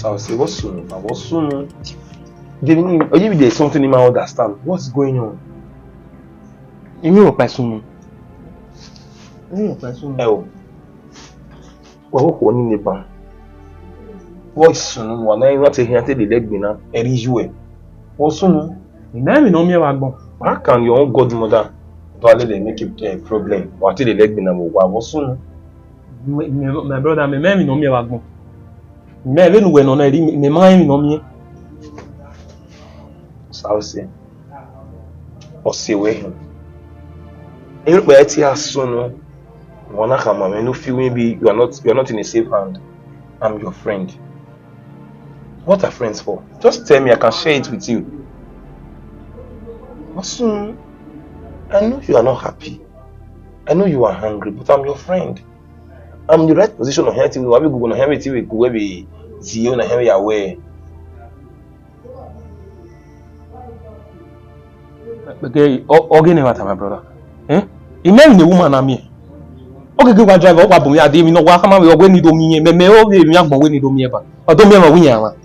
I'll say, what's soon? What's soon? Maybe there's something in my understand. What's going on? You know what soon? Oh. What in the bank? What's soon? One I not here to the leg binna. Erijue. What's soon? Now we know me about. How can your own godmother they make it a problem? What the leg binna? What's soon? My brother, me know me about. Me even when on me mind know me. So I'll say. Or say where? You know, soon. Wanna come and you feel maybe you're not in a safe hand. I'm your friend. What are friends for? Just tell me, I can share it with you. But soon, I know you are not happy. I know you are hungry, but I'm your friend. I'm in the right position of helping you. I'm going to help you. Go be zero na help you away. Okay, okay, never my brother. Imagine the woman and me. Okay, go drive up above me. I didn't know what we when you do me. Me we have when you do me about. I don't remember when you are.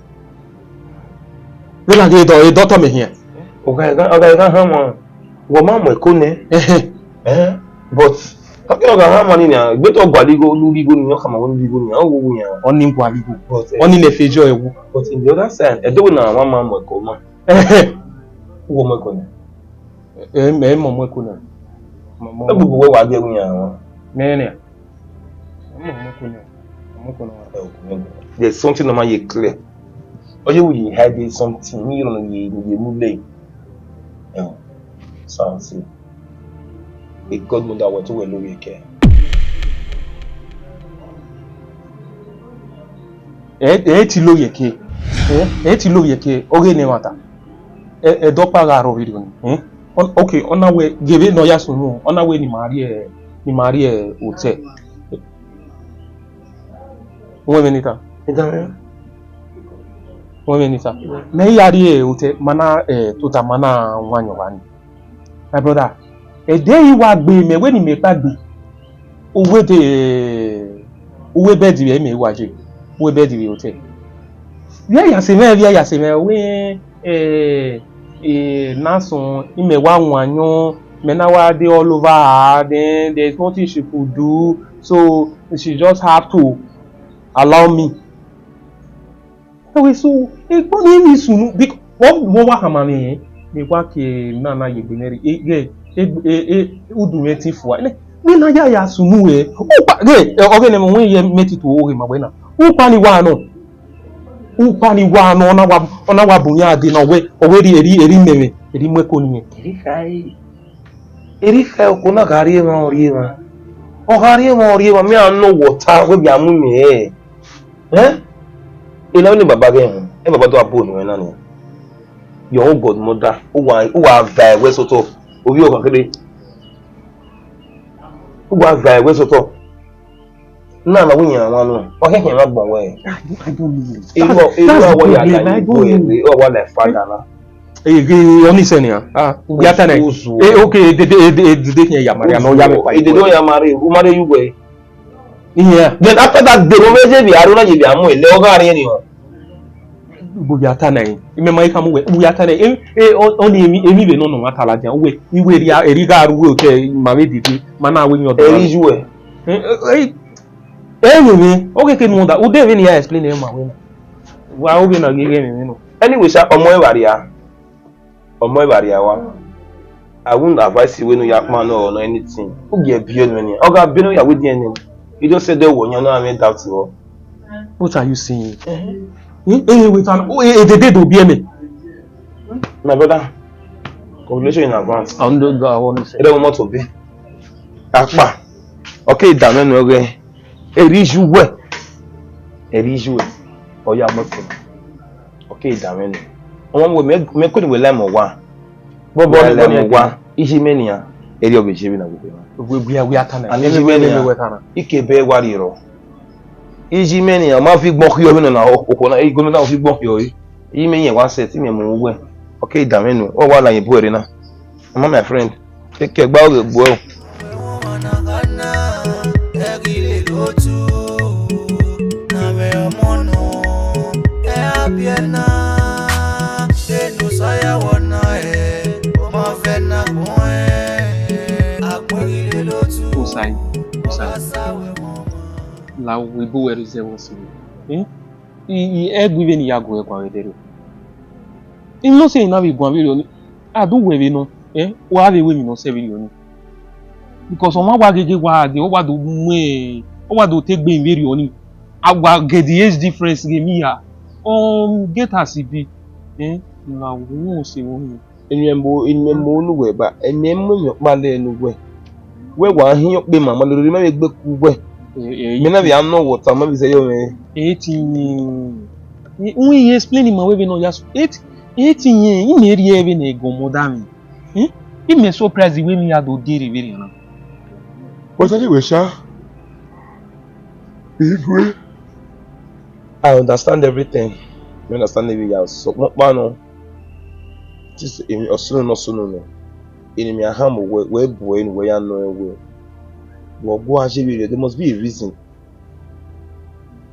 When I did a daughter me here. Okay, come woman we kone. But how can you have money now? Better go ligo ni come on ligo ni. How go ya? Oni go ligo. Oni le fejo ewu. But in the other side, I don't know one man we come. Woman kone. Me mama kone. Mama. Ebu we wa de ya. There's something on my clear. Or you will hide something you don't you move late. So I'll see. A godmother was well over care. Ti lo yeke. Ti lo yeke. Oge ne mata. Do pagaro video ni. Okay, on our way give it no yasunu. On our way ni Marie hotel. One minute. Me yari hotel mana tuta mana wanyo wani. My brother, a day you are be me when you make bad be. Uwe bedi me waje. Uwe bedi hotel. Ya se me we nason ime wa wanyo. Menawa they all over her, then there's nothing she could do, so she just have to allow me. So it only soon because what hamame me work nana yebeneri udu meti for me na ya sunu okay ne mo ye meti to o ma bena upani wa no ona wa bunya ade na we eri meme eri mweko ni Erifa okuna gari ma oriema. O gari ma oriema me anu water we bi amu me. Ila ni baba gen. Baba to abo ni na ni. Your own godmother who wa vai we soto. Obi o kan kede. Who wa vai we soto. Na wunya wan no. O ke ma gbon we. I don't know. Ewo wa ya la ni o wa la father na. Only senior. Yata na. Okay, the ya Maria no ya me pa. They don't ya marry. Who marry you boy? Yeah. Then after that they no me bi aruna je bi amu ele o ga re ni o. Bu yata na. Ime mai kamu we. Bu yata na. Only emi be no no atala jan. We iwe eri ga aru we okay ma we didi. Mana we nyo do. Eri juwe. Me. Okay ke no da. U dey even here explain e ma we. Wa obi na gege me no. Anyway, sha omo e waria. Omo ibaria wa. I won't advise you when you have man or anything. Who get beyond money? Oga beno ya with the you don't say they won, you know I mean doubt you. What are you saying? Wait, they do be me. My brother, congratulations in advance. I want to say. I don't want to be. Akpa. Okay, damn no okay. Erijue. Oh yeah, okay, damn. Omo me ko ni we lemo wa. Bobo lemo wa. Ishi menia. Eri obeje bi na gobe. We atana. Ani ishi menia. Ikebe wariro. Ishi menia ma fi gbon yo mi na okona igun na fi gbon yo yi. Yi me yen wa set mi mo we. Okay, damenu. O wa la yin bo ere na. Mama my friend. Take care gba o gbo o. Usai. La wibu erize wosiwe. Egwive ni yago ekwa wedere. No say na we go amiri adu wewe no. Wa we mi no se we oni. Because on wa gege wa de o wa do mwe o wa do tegbe imeri oni. Agwa get the age difference ge mi ya. Get as it be. Na wo se won. Enyembo nuwe ba enyembo nyokpale enuwe. We wa hin yokpe mama lori ma gbe ku we. Me na be am no water ma be say yo me. 18. We explain ma we be no yaso. 18 yen im eri ebe na ego modami. Im me surprise the way me ya do diri very na. But anyway, Sha. I understand everything. I understand everything else. So what no. Just in no. In me aham we boy in we no we. But go actually there must be a reason.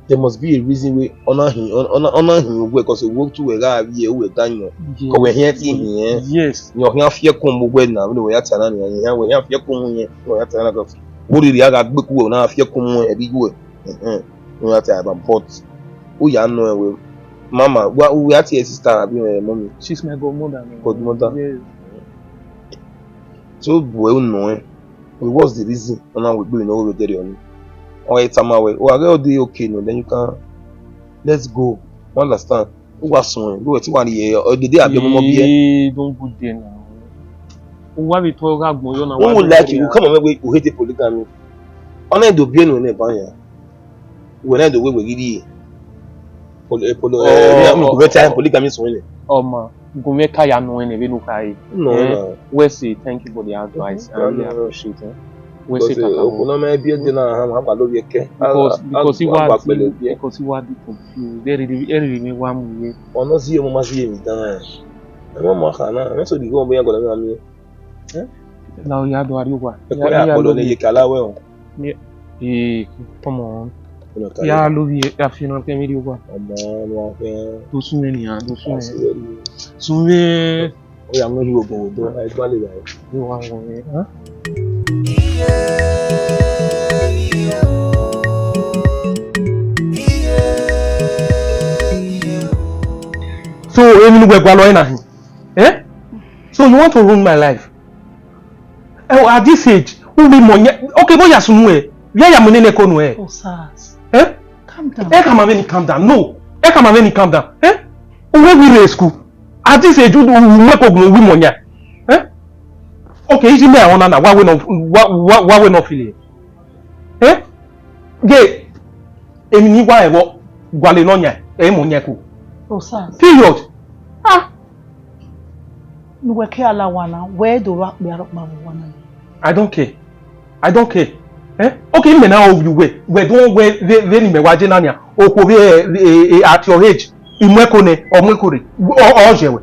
There must be a reason we honor him because we work to a guy here we done. Because we here here. Yes. You here fear come we na we at na here we here fear come here. We at na go. What did you get book we na fear come e bi go. We at but who ya know we mama we at your sister abi mommy. She's my godmother. Godmother. Yes. So boy no what's the reason now we doing all we there on. Or it's a way. Oh, I got okay, no, then you can let's go. Understand? Who was someone? Go to 1 year or the day I be more beer. Don't go there now. Why we talk about you now? Who would like you? Come on, we hate the polygamy. Only do bien on a banya. When I do we really polygamy so in it. Ma, go make kaya no any we look at. No. We say thank you for the advice. I really appreciate it. We say no may be dinner have a love yeke. Because he was confused. Very me one way. Or not see mama see me down. Mama kana, me so di go be go na mi. Now you do ariwa. Ya polo ne yekala we. Come on. Ya lovi ya fino ke mi riwa. No fe. To sunwe ni an, to sunwe. Sunwe. O ya mo ni ogun do, ai to le dai. Yo wa won ha. So emi we gwa lo na hin. So you want to ruin my life? At this age, who be money? Okay, boy yasunwe. Where ya money neko no Oh, SARS. Calm down. Calm down. No. Calm down. Where we raise school? At this age, you make ogun we money. Okay, easy me I want na why we not feeling? Gay. Emi ni wa ewo gwale no nya. Money ko. Oh, SARS. Period. No care alawana. Where do rock be rock wana? I don't care. Okay, me now you we don't we very me waje na nya. Oko be at your age. Imweko ne omwekore. Ojewe.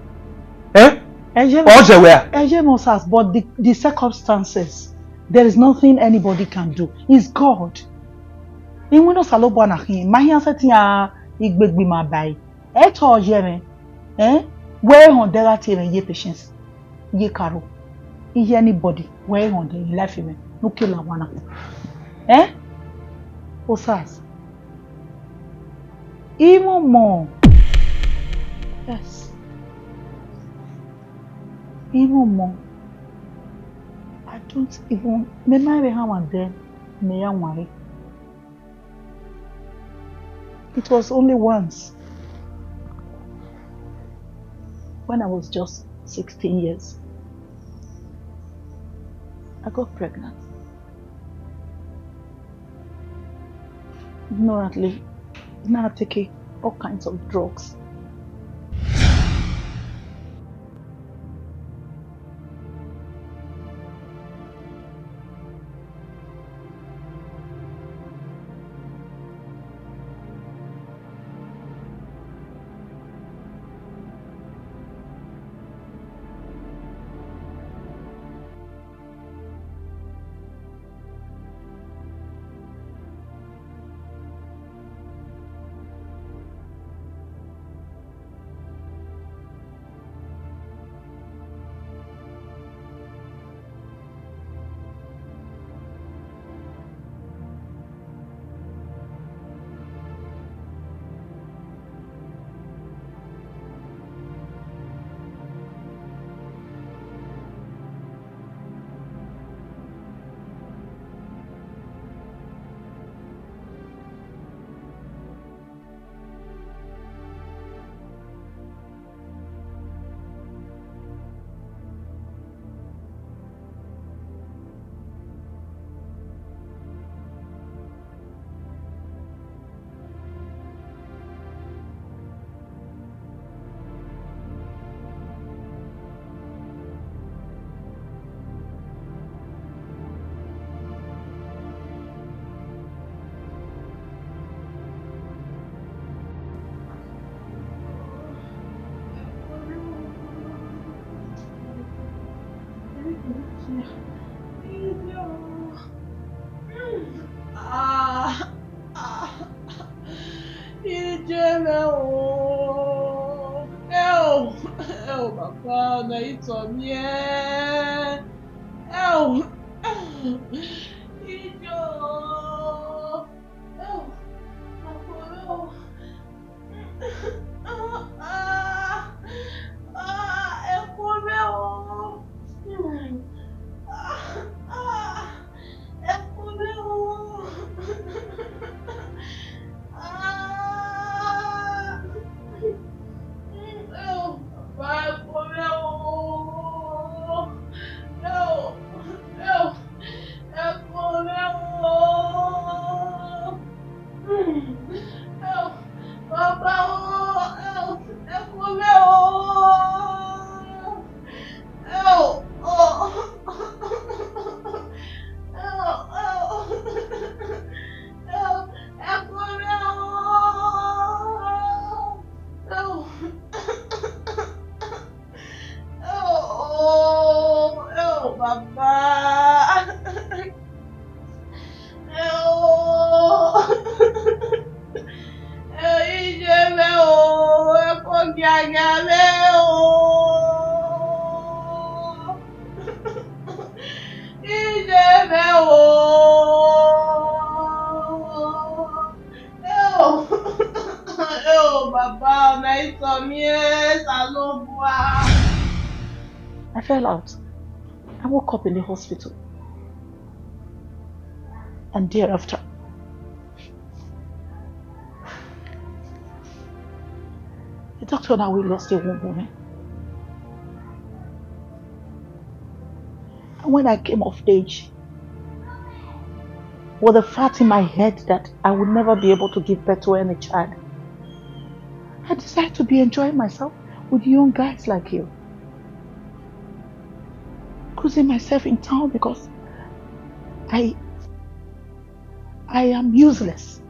No, SARS, but the circumstances, there is nothing anybody can do. It's God. Even no salobo na hin. Mahia setia igbegbi ma bai. Eto ojeme. Where on there tell ye patience. Ye karo. If anybody where on the life even no kill wana. Oh, SARS. Even more. Yes. Even more. I don't even remember how and then me and worry. It was only once when I was just 16 years. I got pregnant. Ignorantly, now taking all kinds of drugs. Papa, na ito miye. Ijo. I fell out. I woke up in the hospital. And thereafter, the doctor now we lost a woman. And when I came of age, with the fact in my head that I would never be able to give birth to any child, I decided to be enjoying myself with young guys like you. Cruising myself in town because I am useless.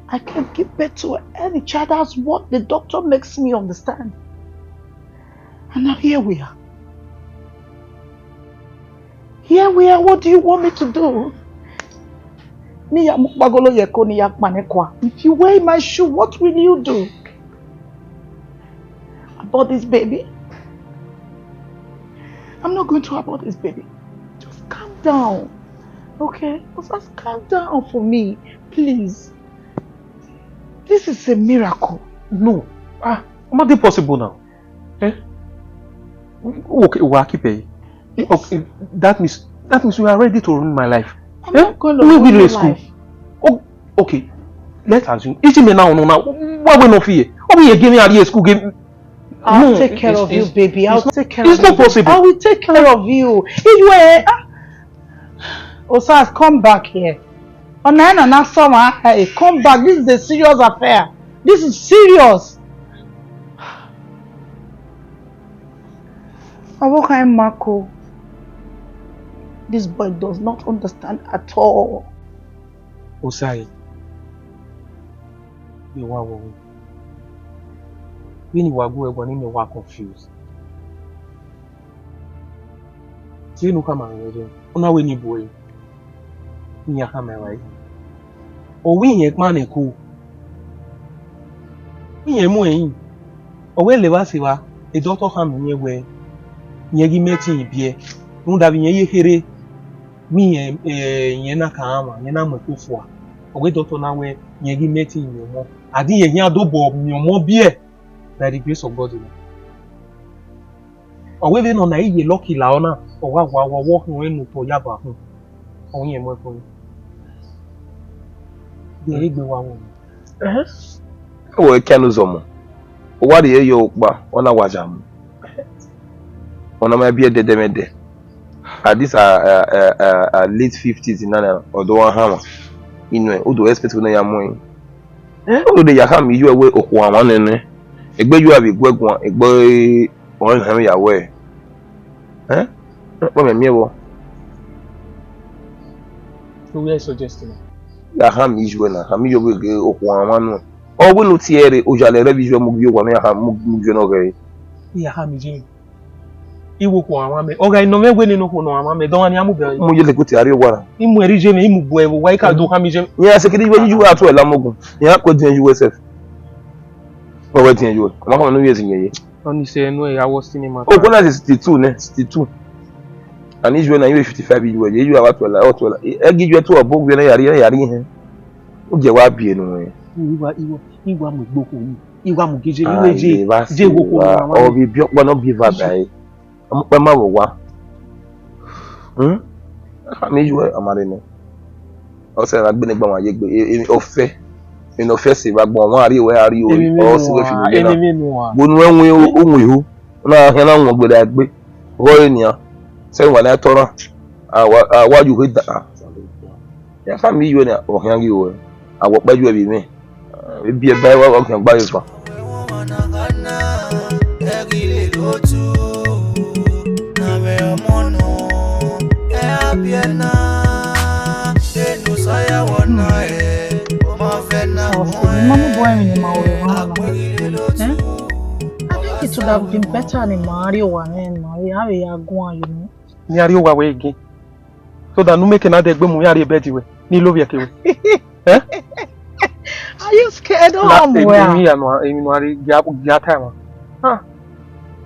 I can't give birth to any child. That's what the doctor makes me understand. And now here we are. Here we are. What do you want me to do? If you wear my shoe, what will you do? About this baby? I'm not going to abort this baby. Just calm down. Okay? Just calm down for me. Please. This is a miracle. No. Not possible now. Eh? Okay, Wakipe. Okay, that means you are ready to ruin my life. I'm not going to ruin your life. Oh, okay. Let's assume. It's me now. Why we not fear? Why we give me a school game? I'll take care of you, baby. I'll take care of you. It's not possible. I will take care of you. Osas, come back here. Come back. This is a serious affair. This is serious. Marco. This boy does not understand at all. Osai. You are worried. When you are going, you are confused. See, you come and on our new boy. In your camera, right? Or we ain't man cool. We ain't more in. Or well, Levasiva, a doctor come near where Yagi met in beer. No, that we hear me and Yena Kama, Yena Mokufua. Or we doctor now where Yagi met in your more. I didn't hear double more beer. By the grace of God. Or whether or not you lucky laona or what walking when to Yaba. Only a more for the DEGBUEYI. Oh, Canuzomo. What do you on a wajam? On my beard, the demede. At this late 50s in Nana or the one hammer. In who do expect when I am going? Oh, the Yaham, you away of one and Egbe you have a good one, a boy on him away. Eh? What a mere So we are suggesting. Yaham is when I am you will go one. Or will not hear it, Ujale revision move you one. I have moved you away. Yaham is in. Iwo kwa mame. Oga inome we no kono mame. Don't ani amu be. Mu yele kuti ari wara. Imu erije me imu boe wo wai ka do ha mi je. Yeah, sekedi we you atu elamogun. Yeah, ko din USF. What we din you? Ama ko no years nyen. Oni se no e awo cinema. Oh, kona 62 ne, 62. And is when you 55 you are what well. E give you to abog we na yari he. O je wa bie no e. Iwa mu gboko yi. Iwa mu geje iwe je wo ko mama. O bi biokpa no bi va bai. Amu pa ma wo wa. Ami ju amare no. O se la gbe ni gba wa ye gbe o fe. Ino fe se ba gbon wa ari o o si we fi ni na. Bonu enwe ohun ihu. Na he na won gbe da gbe. Ro eniyan. Se wa na toro. Wa ju he da. Ya fa mi yo ni o han ri o. Awo paju e bi mi. Bi e ba wa kan gba yo fa. Mama boy ni mauro. I think it would have been better in Mario one Mario have ya go you know. Ni ari o wa we again. So that no make na de gbe mu yari be we. Ni lo bi ekewe. Are you scared of me? Emi no ari ya time.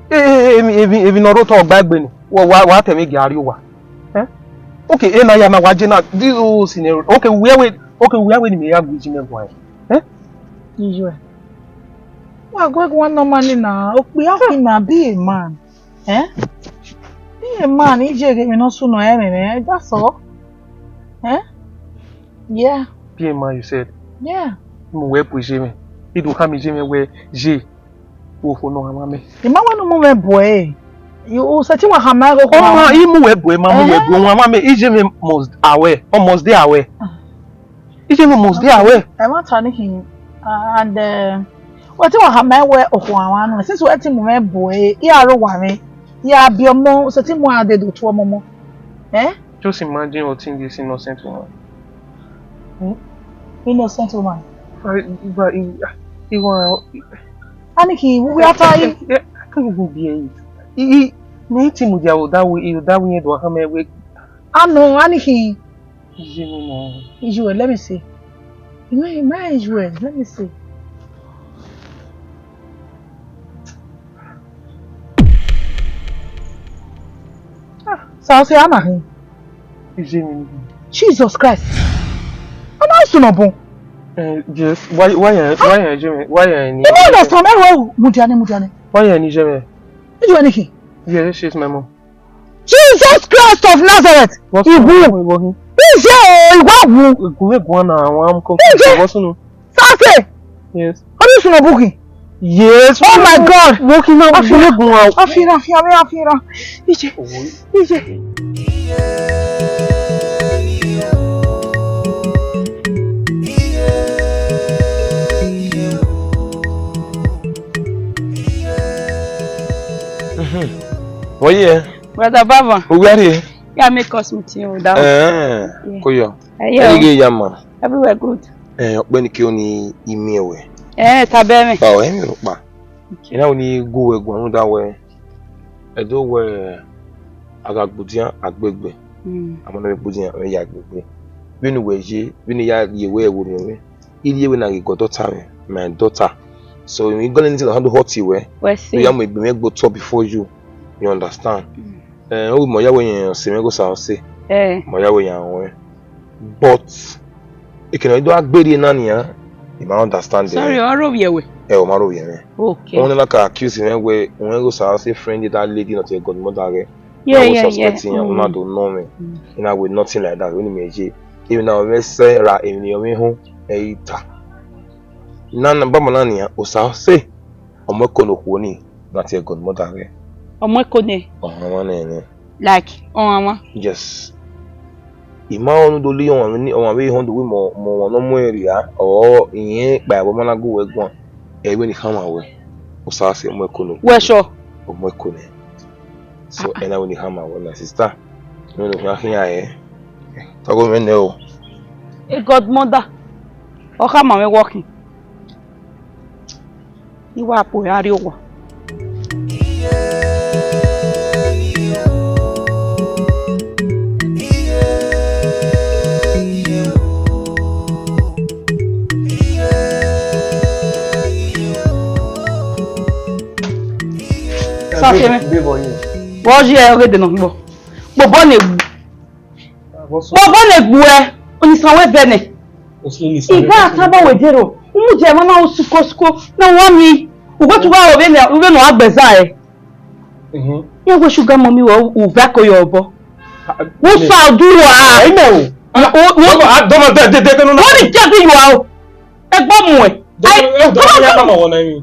Ebi no ro to gbagbe ni. Wa temi gari wa. Okay, na ya na waje na this whole scenario. Okay, where we me ya guji me gwan. Ijo. Wa go one no money na. Ope afi na be a man. Be a man, ije me no so no me. That's all. Yeah. Be a man, you said. Yeah. Mo we push me. Idu ka mi je me we je. Wo fo no ama me. The man no mo me boy. You say wa hama go ko. Ma imu we boy ma mo we boy won ama me ije me must aware. Almost dey aware. Ije me must dey aware. I want to him and what wa hama we okwan no since we ti mo me boy e aro wa me. Ya bi omo so ti mo ade do to omo mo. Just imagine what thing this innocent woman. Innocent woman. But he want Aniki, we are trying. I can't go be it. Me ti mu dia o da we do ha me we. No, Aniki. No. Ijue, let me see. You know, my Ijue, let me see. So I say, Anna. Jesus Christ. I'm not so noble. Yes. Why Jimmy? Why you don't understand well, Mutiane. Why any Jimmy? You do anything? Yes, she's my mom. Jesus Christ of Nazareth! What's wrong? Who's here? What's no? Sase! Yes. How you no booking? Yes. Oh my God! Walking out. Afira. Ije. What yeah? Brother Baba. Who are you? Yeah, make us meet you down. Koyo. Yeah. Everywhere good. When you ni email we. Tabeme. Oh, emi pa. You know ni go we go that way. Edo we agagbudian agbegbe. Amona budian we ya agbegbe. Binu we je, binu ya ye we wo mi we. Ile we na go daughter me, my daughter. So you go anything how to hot you we. You am be make go top before you. You understand? Oh, my way, Semego say, my way, but you can do a very nania. You might understand. Sorry, Marovier. Marovier. Okay. Only like accuse him when go say friend that lady not your godmother. Yeah. Suspecting you not don't know me. You know, with nothing like that. Only me, even now, let's say, ra in your home, eita. Nana Bamanania, Osa say, Omokono Kuni, not your godmother. Like mama. Yes. Ima onu do li on ni on we hon do we mo no mo area or yin pa bo mana go we gbon e we ni kan ma we o sa se mo ekono We sure o mo ekono so e na we ni ha ma we na sister no no hin aye to go me ne o a godmother o ka ma we working iwa po ari o Ça fait mais. Bon, j'ai arrêté de non. Bon. Bobo ne bu. Bobo ne bu e. Oni sanwe bene. Iga ataba wejero. Umu je mama osukosko na wami. Ugo tuwa obene, ube no agbeza e. Ye go sugar mommy wo uva ko yobo. Wo sa duro a. Ime o. Wo do ma de no. Wo ni je bi you a o. Egbo mu e.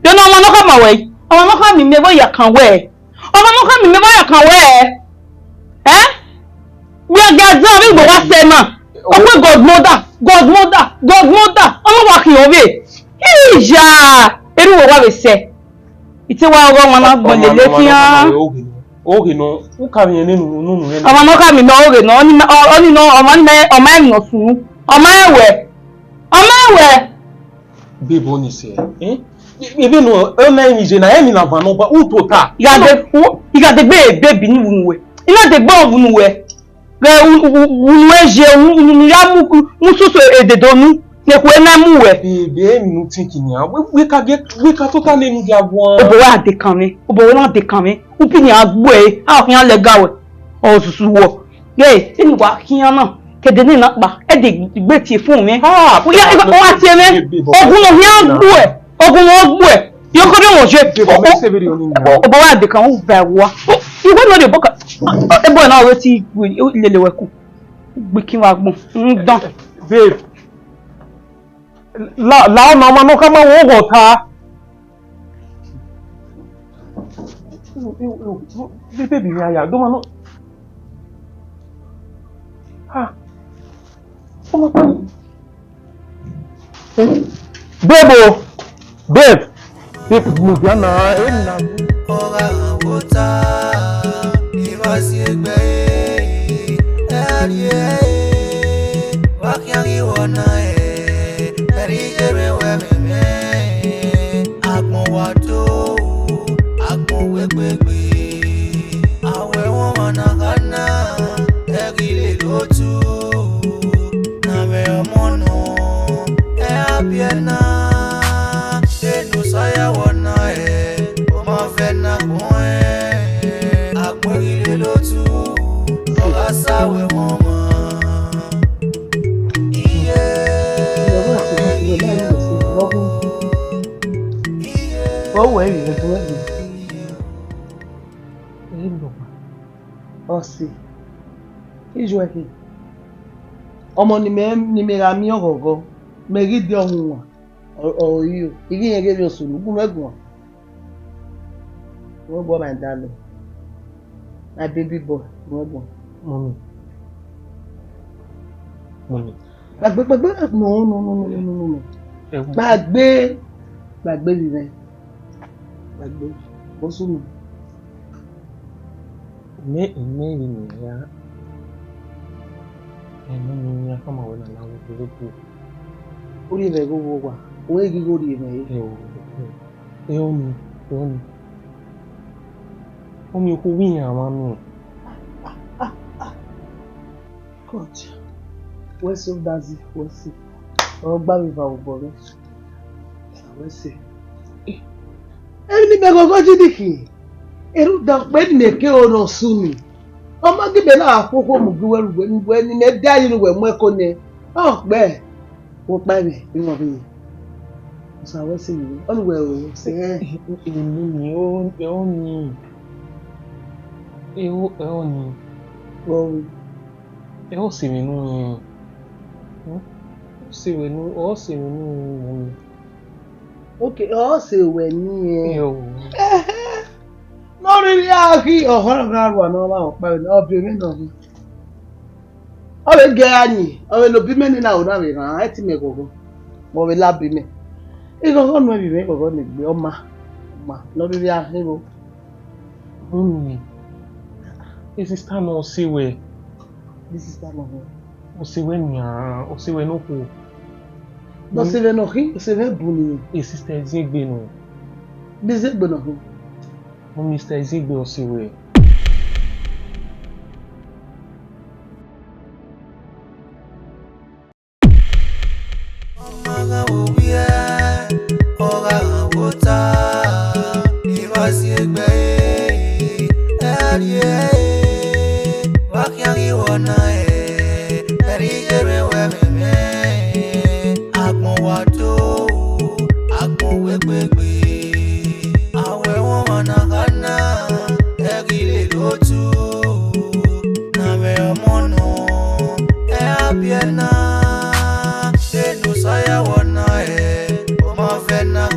Yo no mo no ka ma we. Omo no ka mi me bo ya kan we. Omo no ka mi me bo ya kan we. We are gathered we go wa say na. Ope godmother. Omo wa ki obe. Ija. Eru wo wa be se. Iti wa ogo wana gbonle le ti an. Oge no, u ka mi nenu nunu enu. Omo no ka mi no oge no, oni no omo ni omo en no sunu. Omo ewe. Babe oni se. Ebe no, e na mi je na emi na van no ba u tota. Iga de gbe baby ni wunwe. Ina de gbo wunwe. Ge wunwe je unu ya mu susu ededonu. Ne ku na mu we. Babe emi no thinking ya. We ka tota na enu dia won. Obo wa de kan mi. Upi ni agbo e, a fi an le gawe. O susu wo. Ge, emi wa kiyan na. Kede ni na pa. E de gbe ti fun mi. O ya o wa ti eme. Ogun no fi an gbo e. Ogun no gbo e. Yo ko bi won je. Obo wa de kan o ba wa. Iwe no de boka. E bo na we ti lele we ku. Gbe kin wa gbon. Ndan. Babe. La mama no kama wo go ta. Baby mi aya do ma no. Ha. Omo pa. Babe. Babe mo bia na na. Ora wota. Ibasi egbe. Wa kyari wona Ọ̀sẹ̀ ìjọ ẹ̀kẹ́ ọmọ ni me ra mi ọ̀gọ̀gọ̀ mẹ́rí dé ọ̀hún wà ọ̀rọ̀ yìí o ìrí yẹn gẹ́gẹ́ oṣù lùkún mẹ́gbọ̀n wọ́n gbọ́ my darling my baby boy wọ́n gbọ́. Mọ́mí. Gbàgbé no gbàgbé rẹ̀ gbàgbé ó sún mi. Me ni ya. Ni ya kama wena na wo ko. Ori rẹ̀ go wo wa. O egi go ri me. Omi. Omi ko wi yan ma mi. God. Where so does it? What's it? O gba mi ba o bo re. What's it? Ẹni be gogo jidiki. Eru da pe ni ke oro sumi. Ọmọ gibe na afoko mu gbe weru ni me da yin we mu eko ni. Oh gbe. Wo pa mi bi mo bi. So we see you. On we o se Ni o ni. O si mi nu. Se we nu. Okay, o se we ni Yo. Lórí rí àkí ọ̀họ́rọ̀ kan rọ̀ náà wà ọ̀pá ìlú obìnrin náà ni. Ọ̀rẹ́ gẹ́ àyìn, ọ̀rẹ́ ló bí mẹ́ni náà ò náà rẹ̀ ràn án ti mẹ́ gọ̀gọ̀. Mo rí lábí mẹ́. Ìgọ̀gọ̀ nù ẹ̀bí mẹ́ gọ̀gọ̀ nìgbé ọmọ lórí rí àkí ro. Sister no siwe. This sister no. Osiwe nya, osiwe no ko. No siwe no ki, osiwe buni. Sister Ezigbe no. Ezigbe no. Mr. Ezigbe osiwe. Ora wota. Ibasi egbe. Awe wana kana egile lotu na me mono abiena enu saya wana o ma vena